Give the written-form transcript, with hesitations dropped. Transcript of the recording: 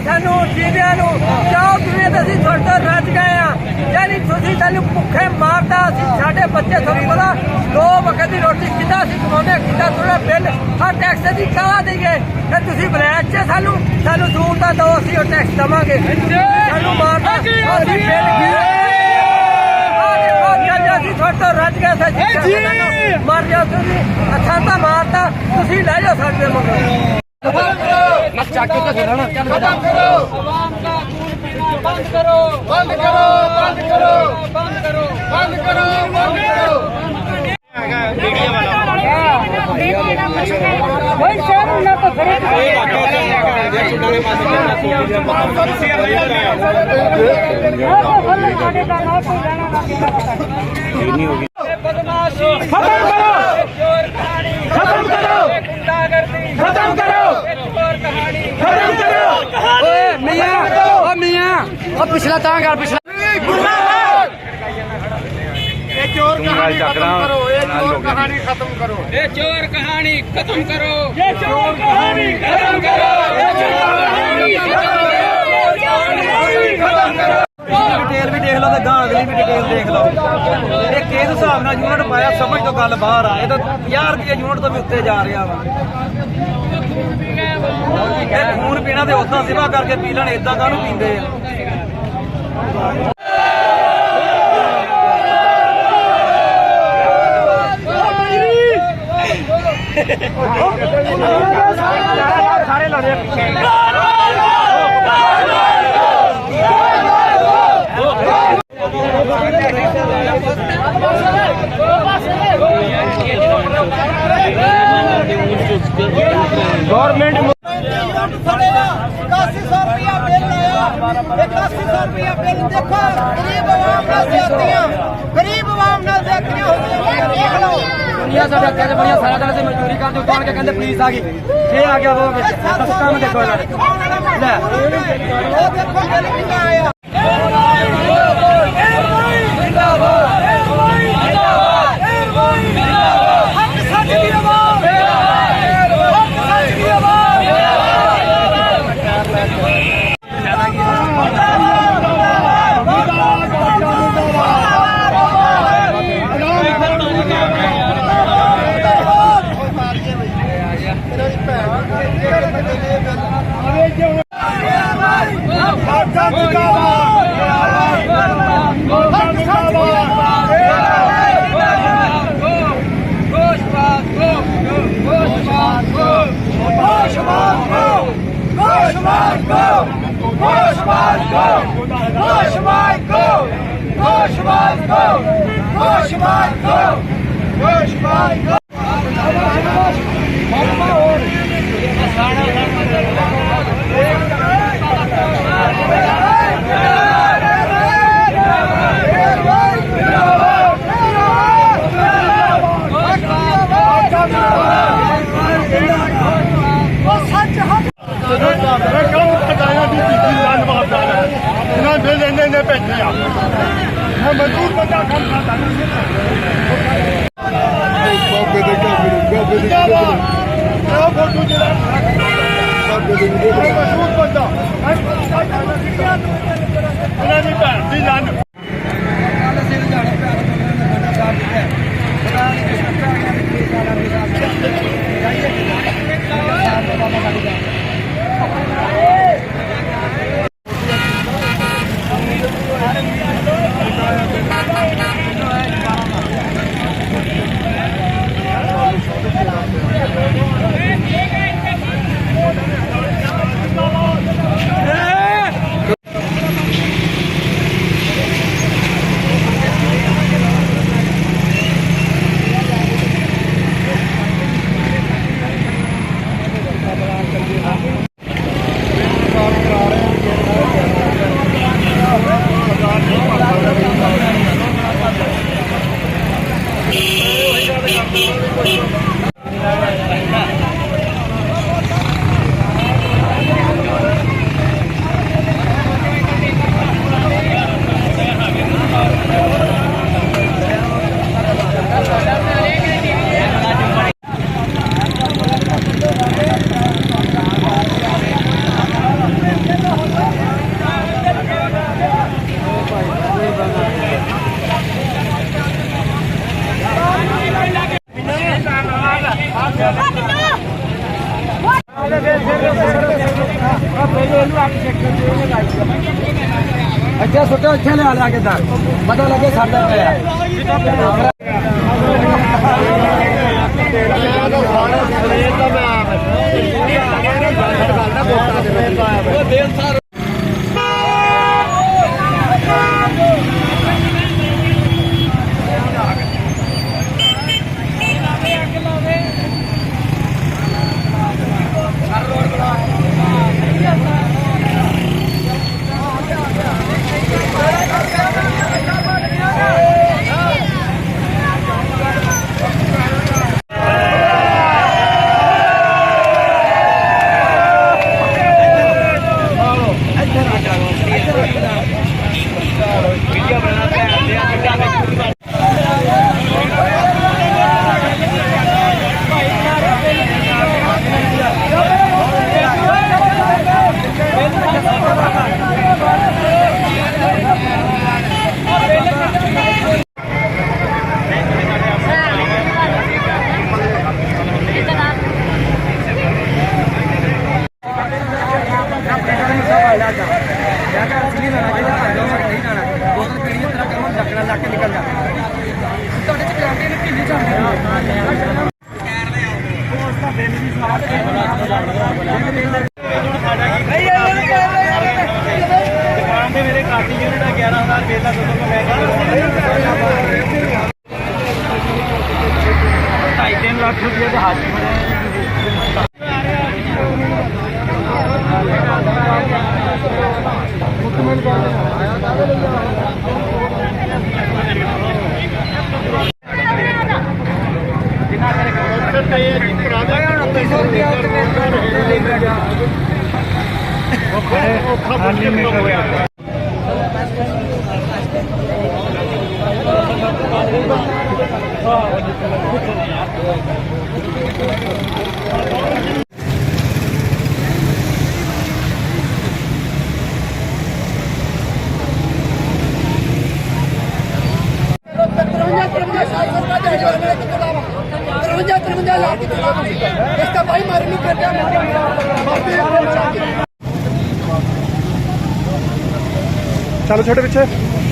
सानू जीविया जाओ दुनिया तो असं थोड़े तो रज गए हाँ यानी तुम सानू भुखे मारता साढ़े बच्चे थोड़ी पता 2 वक्त की रोटी कि कमाने कि थोड़ा बिल हर टैक्स की कहा देंगे फिर तुम ब्लैक च सानू सहूलत दो असी टैक्स देवे सानू मारता तो रज गए मर जाओ तुम असा मारता तुम लै जाओ साढ़े मगर बंद करो बंद करो बंद करो बंद करो बंद करो बंद करो पिछला पिछला चोर कहानी खत्म करो ये चोर कहानी खत्म करो ये चोर कहानी खत्म करो ये चोर कहानी खत्म करो डिटेल भी देख लो तो गां अगली भी डिटेल देख लो ये किस हिसाब नाल यूनिट पाया समझ तो गल बाहर आ ये तो 50 रुपये यूनिट तो भी उत्ते जा रहा वा खून पीना तो उदा सेवा करके पी लेने इदा काहनूं पींदे सारे लड़े गवर्नमेंट 8100 रुपया बिल आया 8100 रुपया बिल देखो गरीब आवाम नाल ज्यादतियां हो गई देख लो दुनिया साडे अगे बड़िया सारा दिन से मजदूरी करते उठान के कहते पुलिस आ गई ये आ गया वो काम देखो ले वो देखो बिल कितना आया मजदूर बंदा काम खाता ਇੱਥੇ ਸੁੱਟੋ, ਇੱਥੇ ਲਿਆ ਕਿੱਦਾਂ ਪਤਾ ਲੱਗੇ ਸਾਡਾ ਪਿਆ ਮੇਰੇ ਕਾਟੀ ਯੂਨਿਟ 11,000 ਰੁਪਏ ਦਾ ਦੁੱਧ ਮੈਂ 2.5 ਲੱਖ ਰੁਪਏ ਦੇ ਹੱਥ इसका भाई मारे नहीं करता चलो छोटे पीछे